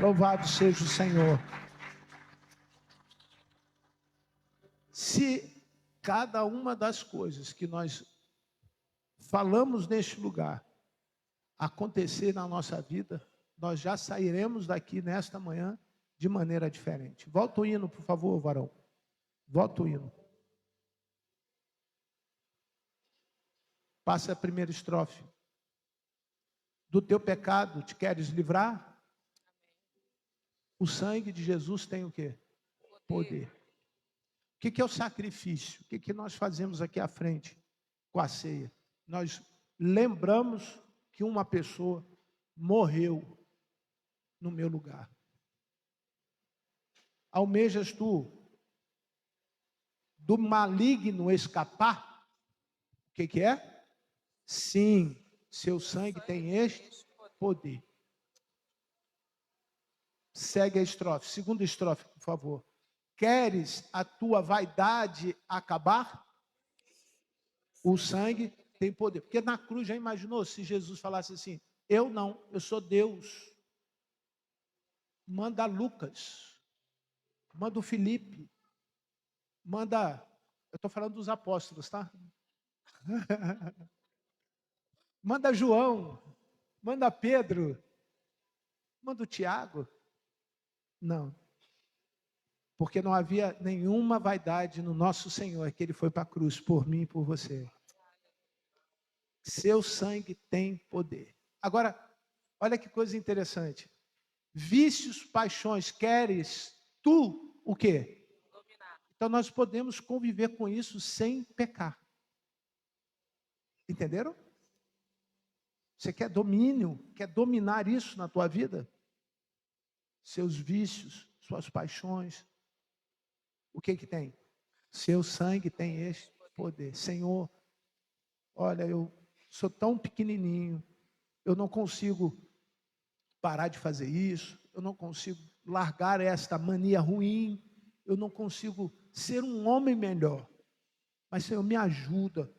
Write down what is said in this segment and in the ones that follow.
Louvado seja o Senhor. Se cada uma das coisas que nós falamos neste lugar acontecer na nossa vida, nós já sairemos daqui nesta manhã de maneira diferente. Volta o hino, por favor, varão. Volta o hino. Passa a primeira estrofe. Do teu pecado te queres livrar? O sangue de Jesus tem o quê? Poder. O que é o sacrifício? O que nós fazemos aqui à frente com a ceia? Nós lembramos que uma pessoa morreu no meu lugar. Almejas tu do maligno escapar? O que é? Sim, seu sangue tem este poder. Segue a estrofe, segunda estrofe, por favor. Queres a tua vaidade acabar? O sangue tem poder. Porque na cruz, já imaginou se Jesus falasse assim: eu não, eu sou Deus. Manda Lucas, manda o Felipe, manda, eu estou falando dos apóstolos, tá? Manda João, manda Pedro, manda o Tiago. Não. Porque não havia nenhuma vaidade no nosso Senhor, que Ele foi para a cruz por mim e por você. Seu sangue tem poder. Agora, olha que coisa interessante. Vícios, paixões, queres tu o quê? Dominar. Então nós podemos conviver com isso sem pecar. Entenderam? Você quer domínio, quer dominar isso na tua vida? Seus vícios, suas paixões. O que tem? Seu sangue tem este poder. Senhor, olha, eu sou tão pequenininho, eu não consigo parar de fazer isso, eu não consigo largar esta mania ruim, eu não consigo ser um homem melhor. Mas, Senhor, me ajuda,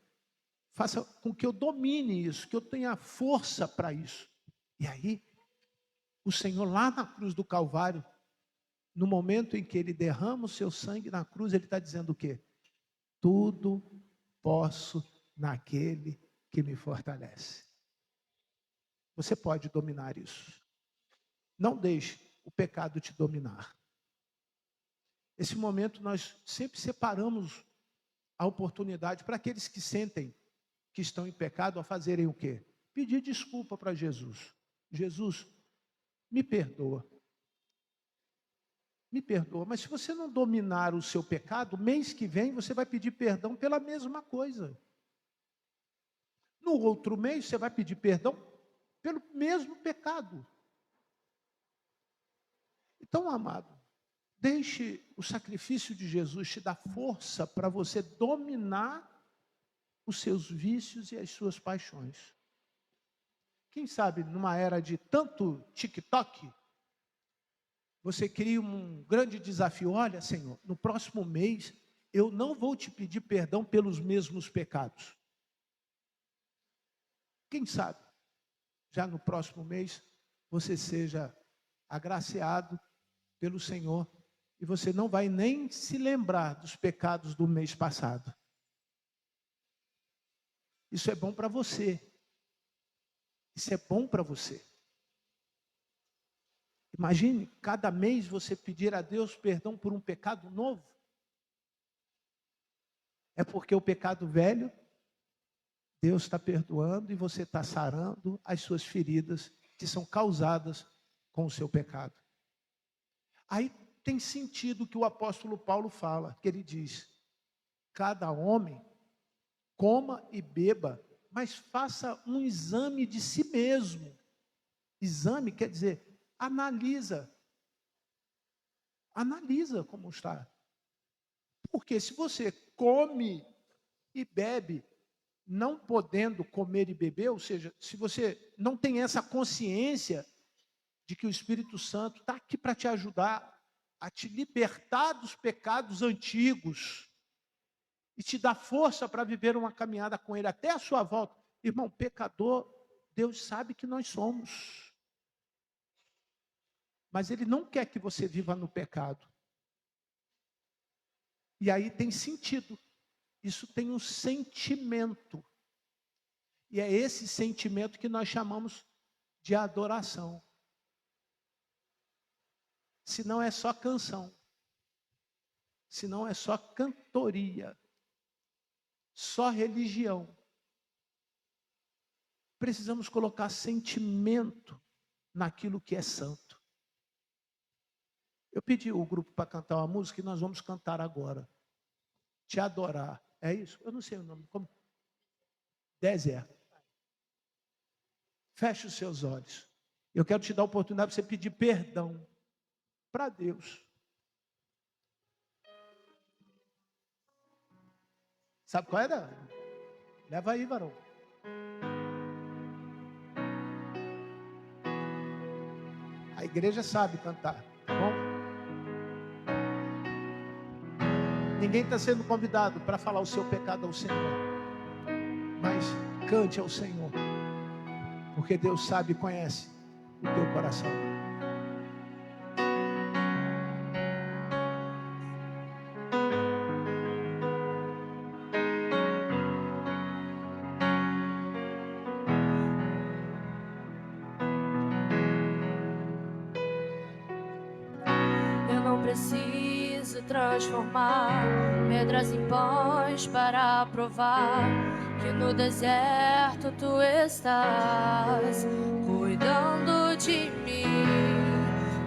faça com que eu domine isso, que eu tenha força para isso. E aí, o Senhor lá na cruz do Calvário, no momento em que Ele derrama o seu sangue na cruz, Ele está dizendo o quê? Tudo posso naquele que me fortalece. Você pode dominar isso. Não deixe o pecado te dominar. Esse momento nós sempre separamos a oportunidade para aqueles que sentem que estão em pecado a fazerem o quê? Pedir desculpa para Jesus. Jesus, me perdoa. Me perdoa, mas se você não dominar o seu pecado, mês que vem você vai pedir perdão pela mesma coisa. No outro mês você vai pedir perdão pelo mesmo pecado. Então, amado, deixe o sacrifício de Jesus te dar força para você dominar os seus vícios e as suas paixões. Quem sabe, numa era de tanto TikTok, você cria um grande desafio. Olha, Senhor, no próximo mês, eu não vou te pedir perdão pelos mesmos pecados. Quem sabe, já no próximo mês, você seja agraciado pelo Senhor e você não vai nem se lembrar dos pecados do mês passado. Isso é bom para você. Isso é bom para você. Imagine, cada mês você pedir a Deus perdão por um pecado novo. É porque o pecado velho, Deus está perdoando e você está sarando as suas feridas que são causadas com o seu pecado. Aí tem sentido que o apóstolo Paulo fala, que ele diz: cada homem coma e beba, mas faça um exame de si mesmo. Exame quer dizer, analisa como está. Porque se você come e bebe, não podendo comer e beber, ou seja, se você não tem essa consciência de que o Espírito Santo está aqui para te ajudar a te libertar dos pecados antigos e te dar força para viver uma caminhada com Ele até a sua volta. Irmão, pecador, Deus sabe que nós somos. Mas Ele não quer que você viva no pecado. E aí tem sentido. Isso tem um sentimento. E é esse sentimento que nós chamamos de adoração. Se não é só canção. Se não é só cantoria. Só religião. Precisamos colocar sentimento naquilo que é santo. Eu pedi o grupo para cantar uma música e nós vamos cantar agora. Te adorar. É isso? Eu não sei o nome. Como? Deserto. Feche os seus olhos. Eu quero te dar a oportunidade para você pedir perdão para Deus. Sabe qual era? Leva aí, varão. A igreja sabe cantar, tá bom? Ninguém está sendo convidado para falar o seu pecado ao Senhor. Mas cante ao Senhor. Porque Deus sabe e conhece o teu coração. Eu não preciso transformar pedras em pães para provar que no deserto tu estás cuidando de mim.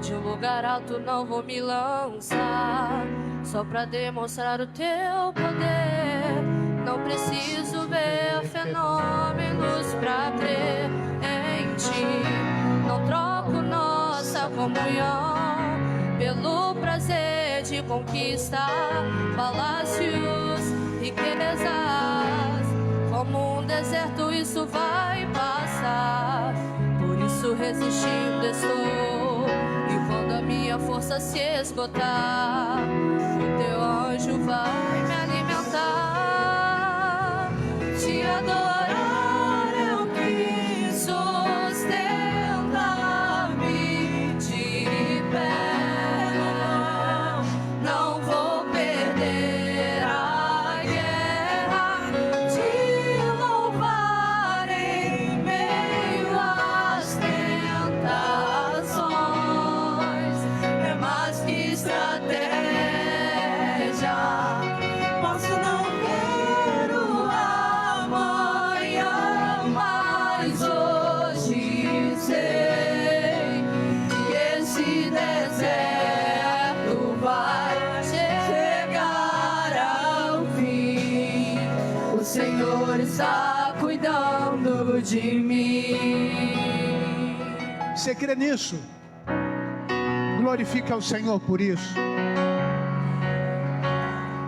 De um lugar alto não vou me lançar, só para demonstrar o teu poder. Não preciso ver fenômenos para crer em ti. Não troco nossa comunhão pelo prazer de conquistar palácios, riquezas. Como um deserto isso vai passar. Por isso resistindo estou. E quando a minha força se esgotar, o teu anjo vai me alimentar. Te adorar eu quis sustentar-me de pé. Não vou perder a guerra de louvar em meio às tentações. É mais que estratégia. Posso não ver o amanhã, mas hoje sei que esse deserto vai chegar ao fim. O Senhor está cuidando de mim. Você crê nisso? Glorifica ao Senhor por isso.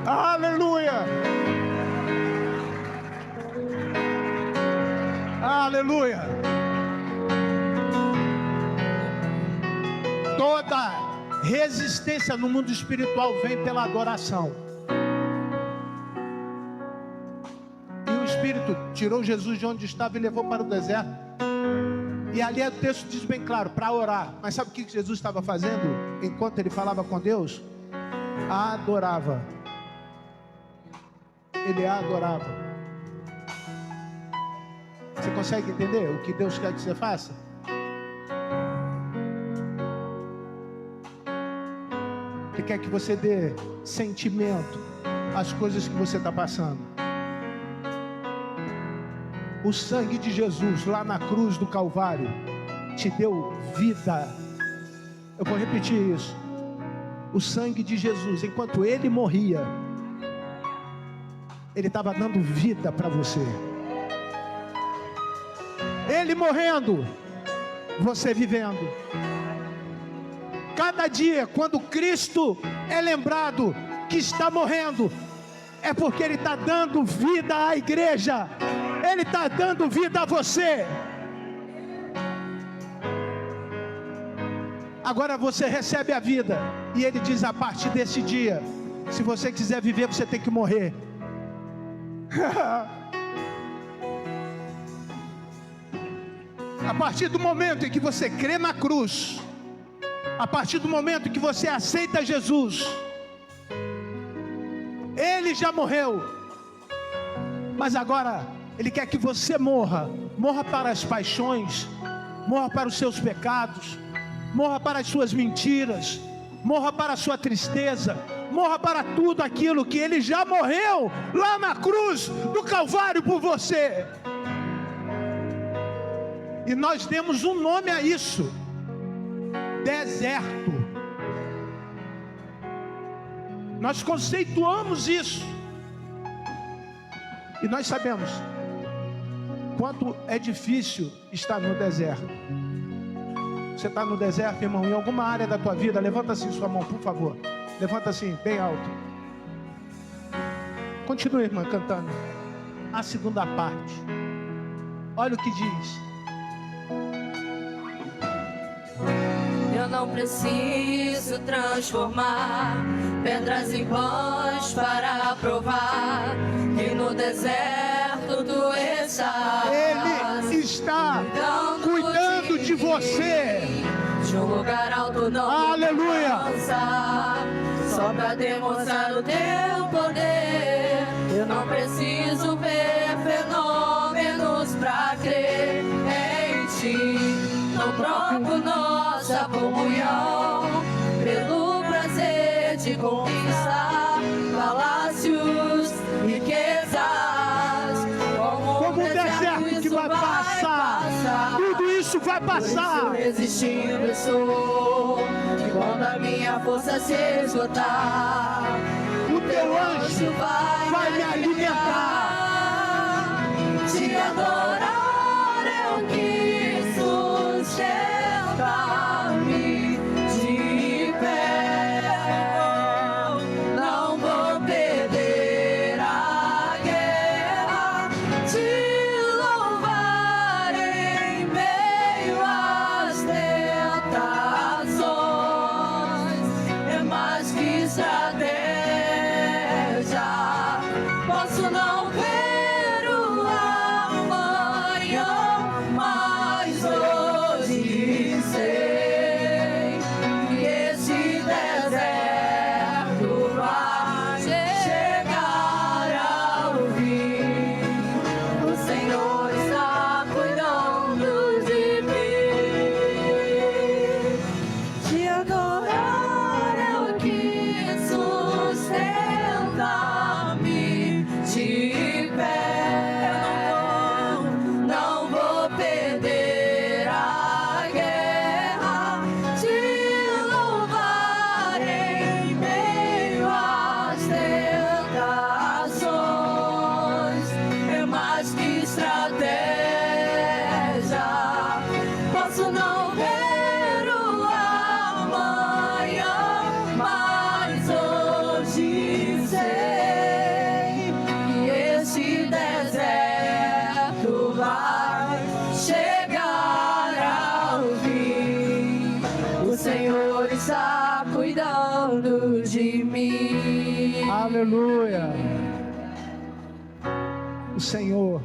Aleluia! Aleluia! Toda resistência no mundo espiritual vem pela adoração. E o Espírito tirou Jesus de onde estava e levou para o deserto. E ali o texto diz bem claro, para orar. Mas sabe o que Jesus estava fazendo enquanto ele falava com Deus? Adorava. Ele adorava. Você consegue entender o que Deus quer que você faça? Ele quer que você dê sentimento às coisas que você está passando. O sangue de Jesus lá na cruz do Calvário te deu vida. Eu vou repetir isso. O sangue de Jesus, enquanto ele morria, ele estava dando vida para você. Ele morrendo, você vivendo. Cada dia, quando Cristo é lembrado que está morrendo, é porque Ele está dando vida à igreja. Ele está dando vida a você. Agora você recebe a vida. E Ele diz: a partir desse dia, se você quiser viver, você tem que morrer. A partir do momento em que você crê na cruz, A partir do momento que você aceita Jesus, Ele já morreu, mas agora Ele quer que você morra para as paixões, morra para os seus pecados, morra para as suas mentiras, morra para a sua tristeza, morra para tudo aquilo que Ele já morreu lá na cruz do Calvário por você. E nós demos um nome a isso: deserto. Nós conceituamos isso. E nós sabemos quanto é difícil estar no deserto. Você está no deserto, irmão, em alguma área da tua vida? Levanta assim sua mão, por favor. Levanta assim, bem alto. Continue, irmã, cantando a segunda parte. Olha o que diz. Eu não preciso transformar pedras em pães para provar que no deserto tu estás. Ele está cuidando de você. De um lugar alto não. Aleluia. Só para demonstrar o teu poder. Eu não preciso ver fenômenos para crer em ti. Não troco nossa comunhão pelo prazer de conquistar palácios, riquezas. Como um deserto que vai passar. Tudo isso vai passar. Resistindo estou. E quando a minha força se esgotar, o teu anjo vai me alimentar. Te adorar é o que sustenta-me de pé. Não vou perder a guerra. Te louvar em meio às tentações. É mais que estratégia. Posso não ver o amanhã, mas hoje sei que esse deserto vai chegar ao fim. O Senhor está cuidando de mim. Te adorar é o que sustenta-me de pé. Não vou perder a guerra. Te louvar em meio às tentações. É mais que estratégia. Posso não ver o amanhã, mas hoje sei que esse deserto vai chegar ao fim. O Senhor está cuidando de mim. Aleluia. O Senhor,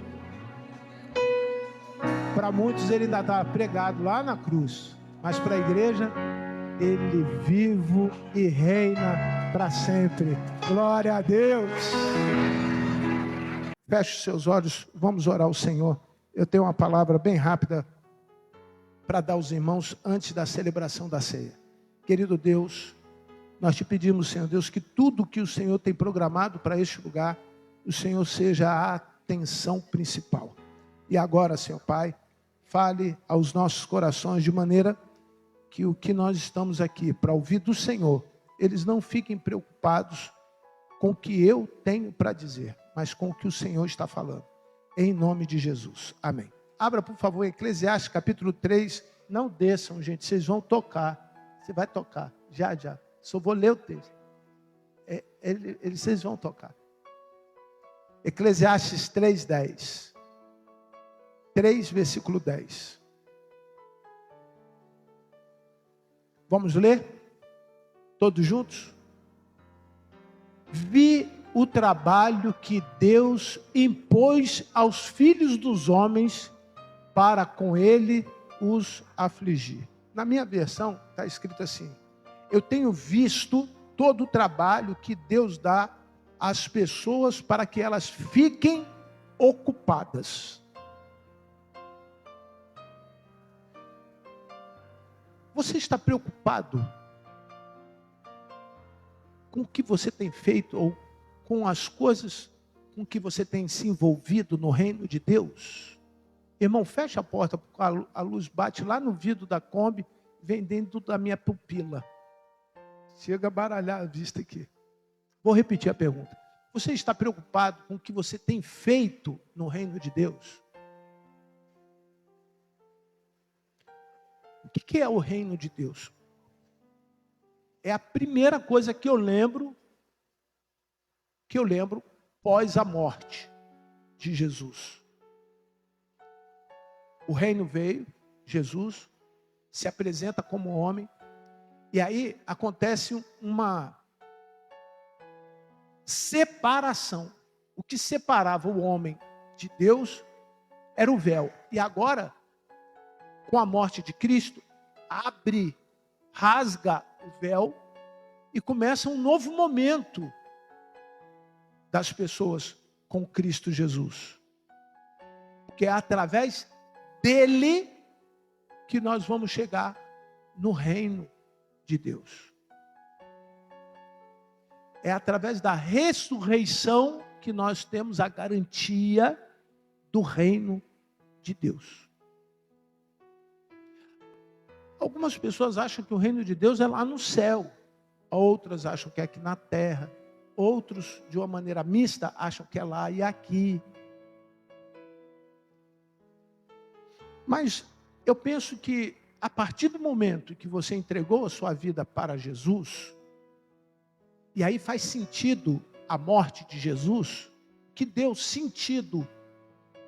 para muitos ele ainda está pregado lá na cruz, mas para a igreja ele vivo e reina para sempre. Glória a Deus. Feche os seus olhos, vamos orar ao Senhor. Eu tenho uma palavra bem rápida para dar aos irmãos antes da celebração da ceia. Querido Deus, nós te pedimos, Senhor Deus, que tudo que o Senhor tem programado para este lugar, o Senhor seja a atenção principal. E agora, Senhor Pai, fale aos nossos corações de maneira que o que nós estamos aqui para ouvir do Senhor, eles não fiquem preocupados com o que eu tenho para dizer, mas com o que o Senhor está falando. Em nome de Jesus. Amém. Abra, por favor, Eclesiastes capítulo 3. Não desçam, gente, vocês vão tocar. Você vai tocar, já. Só vou ler o texto. Vocês vão tocar. Eclesiastes 3:10. 3, versículo 10. Vamos ler? Todos juntos? Vi o trabalho que Deus impôs aos filhos dos homens para com ele os afligir. Na minha versão está escrito assim: eu tenho visto todo o trabalho que Deus dá às pessoas para que elas fiquem ocupadas. Você está preocupado com o que você tem feito ou com as coisas com que você tem se envolvido no reino de Deus? Irmão, fecha a porta, porque a luz bate lá no vidro da Kombi, vem dentro da minha pupila. Chega a baralhar a vista aqui. Vou repetir a pergunta. Você está preocupado com o que você tem feito no reino de Deus? O que é o reino de Deus? É a primeira coisa que eu lembro pós a morte de Jesus. O reino veio, Jesus se apresenta como homem, e aí acontece uma separação. O que separava o homem de Deus era o véu. E agora, com a morte de Cristo, rasga o véu e começa um novo momento das pessoas com Cristo Jesus. Porque é através dele que nós vamos chegar no reino de Deus. É através da ressurreição que nós temos a garantia do reino de Deus. Algumas pessoas acham que o reino de Deus é lá no céu. Outras acham que é aqui na terra. Outros, de uma maneira mista, acham que é lá e aqui. Mas eu penso que a partir do momento que você entregou a sua vida para Jesus, e aí faz sentido a morte de Jesus, que deu sentido,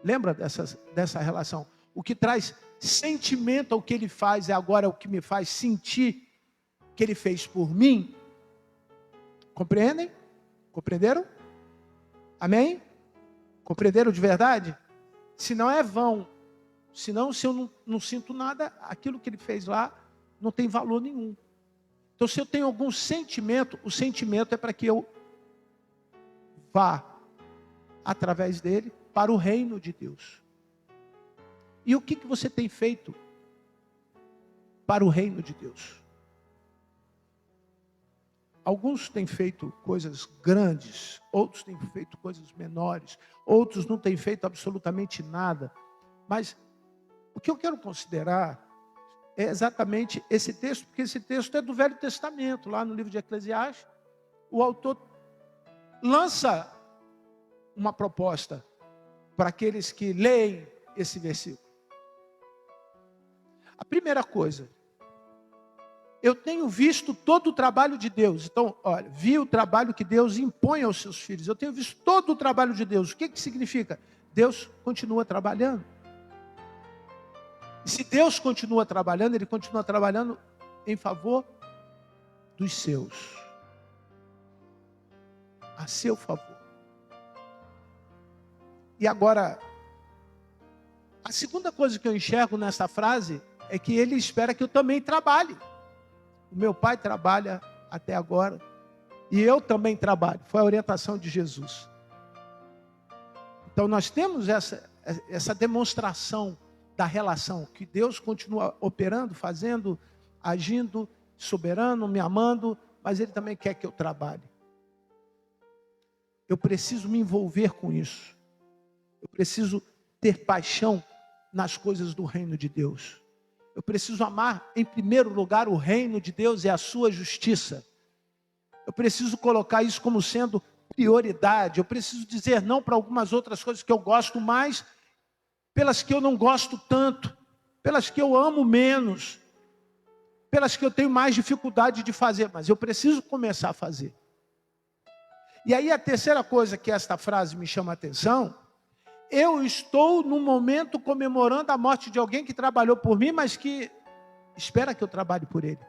lembra dessa relação? O que traz sentimento ao que ele faz, agora é o que me faz sentir que ele fez por mim. Compreendem? Compreenderam? Amém? Compreenderam de verdade? Se não é vão. Senão, se eu não sinto nada, aquilo que ele fez lá não tem valor nenhum. Então, se eu tenho algum sentimento, o sentimento é para que eu vá, através dele, para o reino de Deus. E o que você tem feito para o reino de Deus? Alguns têm feito coisas grandes, outros têm feito coisas menores, outros não têm feito absolutamente nada. Mas o que eu quero considerar é exatamente esse texto, porque esse texto é do Velho Testamento, lá no livro de Eclesiastes. O autor lança uma proposta para aqueles que leem esse versículo. A primeira coisa, eu tenho visto todo o trabalho de Deus. Então, olha, vi o trabalho que Deus impõe aos seus filhos. Eu tenho visto todo o trabalho de Deus. O que significa? Deus continua trabalhando. E se Deus continua trabalhando, Ele continua trabalhando em favor dos seus. A seu favor. E agora, a segunda coisa que eu enxergo nessa frase é que Ele espera que eu também trabalhe. O meu pai trabalha até agora. E eu também trabalho. Foi a orientação de Jesus. Então nós temos essa demonstração da relação. Que Deus continua operando, fazendo, agindo, soberano, me amando. Mas Ele também quer que eu trabalhe. Eu preciso me envolver com isso. Eu preciso ter paixão nas coisas do reino de Deus. Eu preciso amar, em primeiro lugar, o reino de Deus e a sua justiça. Eu preciso colocar isso como sendo prioridade. Eu preciso dizer não para algumas outras coisas que eu gosto mais, pelas que eu não gosto tanto, pelas que eu amo menos, pelas que eu tenho mais dificuldade de fazer, mas eu preciso começar a fazer. E aí a terceira coisa que esta frase me chama a atenção, eu estou num momento comemorando a morte de alguém que trabalhou por mim, mas que espera que eu trabalhe por ele.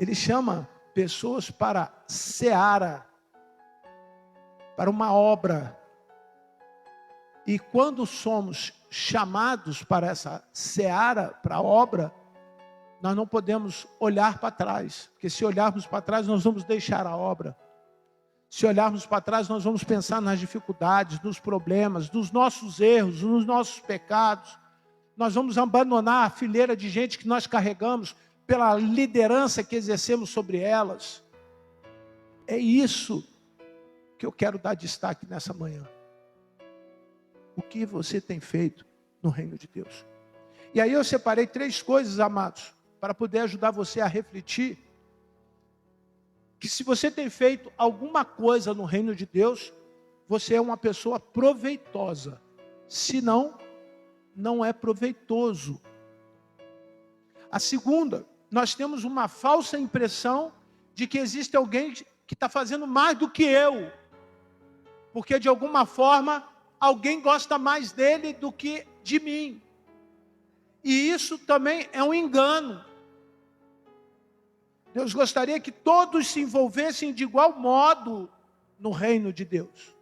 Ele chama pessoas para seara, para uma obra. E quando somos chamados para essa seara, para a obra, nós não podemos olhar para trás, porque se olharmos para trás, nós vamos deixar a obra. Se olharmos para trás, nós vamos pensar nas dificuldades, nos problemas, nos nossos erros, nos nossos pecados. Nós vamos abandonar a fileira de gente que nós carregamos pela liderança que exercemos sobre elas. É isso que eu quero dar destaque nessa manhã. O que você tem feito no reino de Deus? E aí eu separei 3 coisas, amados, para poder ajudar você a refletir que se você tem feito alguma coisa no reino de Deus, você é uma pessoa proveitosa. Se não, não é proveitoso. A segunda, nós temos uma falsa impressão de que existe alguém que está fazendo mais do que eu. Porque de alguma forma, alguém gosta mais dele do que de mim. E isso também é um engano. Deus gostaria que todos se envolvessem de igual modo no reino de Deus.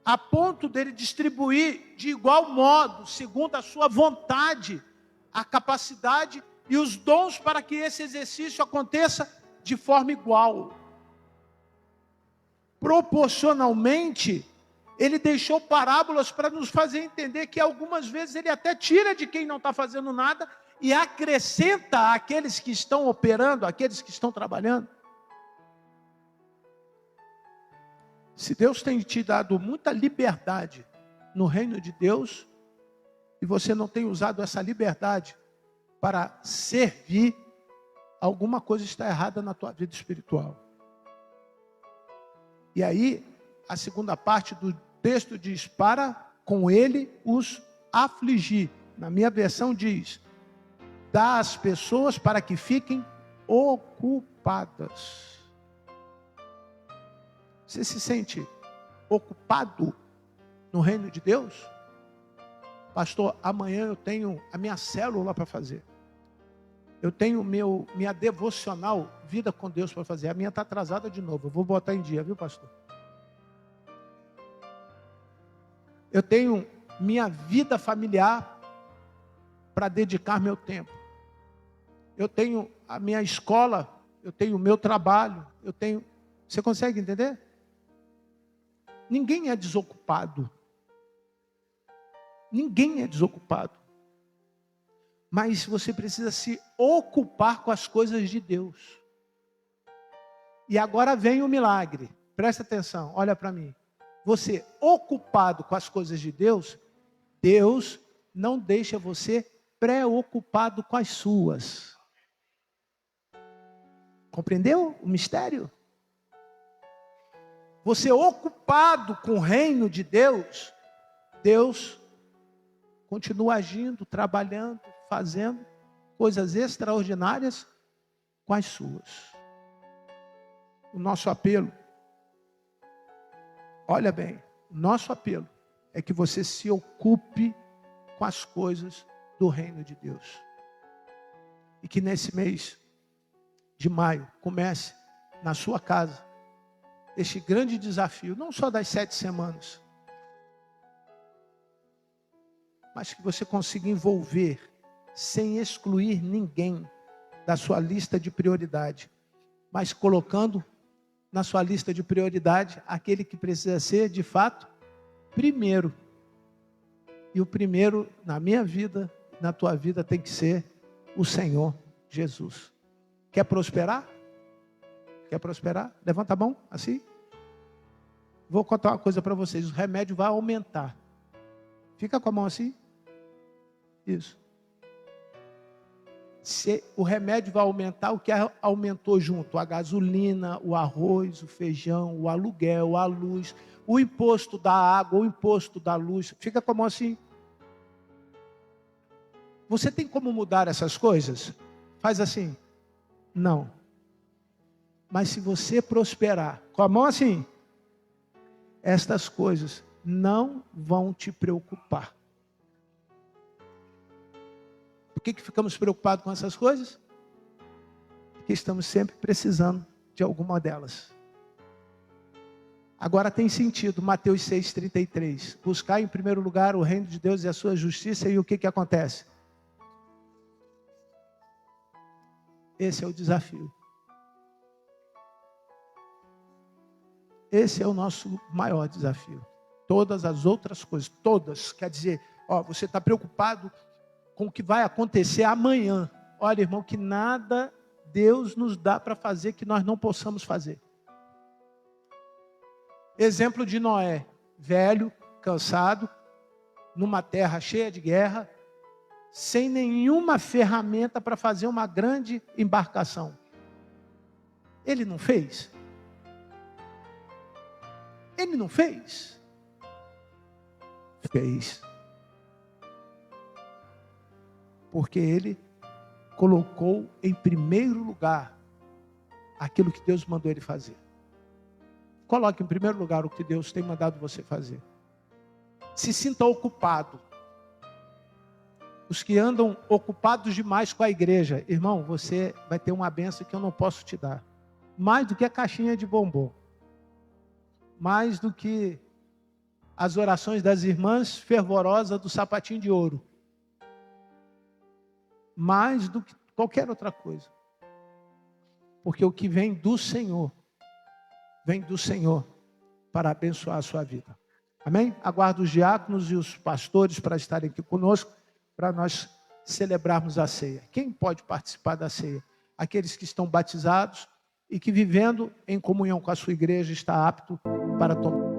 A ponto dele distribuir de igual modo, segundo a sua vontade, a capacidade e os dons para que esse exercício aconteça de forma igual. Proporcionalmente, ele deixou parábolas para nos fazer entender que algumas vezes ele até tira de quem não está fazendo nada e acrescenta àqueles que estão operando, àqueles que estão trabalhando. Se Deus tem te dado muita liberdade no reino de Deus, e você não tem usado essa liberdade para servir, alguma coisa está errada na tua vida espiritual. E aí, a segunda parte do texto diz, para com ele os afligir. Na minha versão diz, dá às pessoas para que fiquem ocupadas. Você se sente ocupado no reino de Deus? Pastor, amanhã eu tenho a minha célula para fazer. Eu tenho minha devocional, vida com Deus para fazer. A minha está atrasada de novo. Eu vou botar em dia, viu, pastor? Eu tenho minha vida familiar para dedicar meu tempo. Eu tenho a minha escola, eu tenho o meu trabalho, eu tenho... Você consegue entender? Ninguém é desocupado. Ninguém é desocupado. Mas você precisa se ocupar com as coisas de Deus. E agora vem o milagre. Presta atenção, olha para mim. Você ocupado com as coisas de Deus, Deus não deixa você preocupado com as suas. Compreendeu o mistério? Você ocupado com o reino de Deus, Deus continua agindo, trabalhando, fazendo coisas extraordinárias com as suas. O nosso apelo, olha bem, o nosso apelo é que você se ocupe com as coisas do reino de Deus. E que nesse mês de maio comece na sua casa este grande desafio, não só das 7 semanas, mas que você consiga envolver, sem excluir ninguém da sua lista de prioridade, mas colocando na sua lista de prioridade aquele que precisa ser, de fato, primeiro. E o primeiro na minha vida, na tua vida, tem que ser o Senhor Jesus. Quer prosperar? Quer prosperar? Levanta a mão, assim. Vou contar uma coisa para vocês, o remédio vai aumentar. Fica com a mão assim. Isso. Se o remédio vai aumentar, o que aumentou junto? A gasolina, o arroz, o feijão, o aluguel, a luz, o imposto da água, o imposto da luz. Fica com a mão assim. Você tem como mudar essas coisas? Faz assim. Não. Mas se você prosperar, com a mão assim, estas coisas não vão te preocupar. Por que ficamos preocupados com essas coisas? Porque estamos sempre precisando de alguma delas. Agora tem sentido, Mateus 6,33. Buscar em primeiro lugar o reino de Deus e a sua justiça, e o que acontece? Esse é o desafio. Esse é o nosso maior desafio. Todas as outras coisas, todas, quer dizer, você está preocupado com o que vai acontecer amanhã. Olha, irmão, que nada Deus nos dá para fazer que nós não possamos fazer. Exemplo de Noé, velho, cansado, numa terra cheia de guerra, sem nenhuma ferramenta para fazer uma grande embarcação. Ele não fez? Ele não fez? Fez. Porque ele colocou em primeiro lugar aquilo que Deus mandou ele fazer. Coloque em primeiro lugar o que Deus tem mandado você fazer. Se sinta ocupado. Os que andam ocupados demais com a igreja, irmão, você vai ter uma bênção que eu não posso te dar. Mais do que a caixinha de bombom. Mais do que as orações das irmãs fervorosas do sapatinho de ouro. Mais do que qualquer outra coisa. Porque o que vem do Senhor para abençoar a sua vida. Amém? Aguardo os diáconos e os pastores para estarem aqui conosco, para nós celebrarmos a ceia. Quem pode participar da ceia? Aqueles que estão batizados e que, vivendo em comunhão com a sua igreja, está apto para tomar.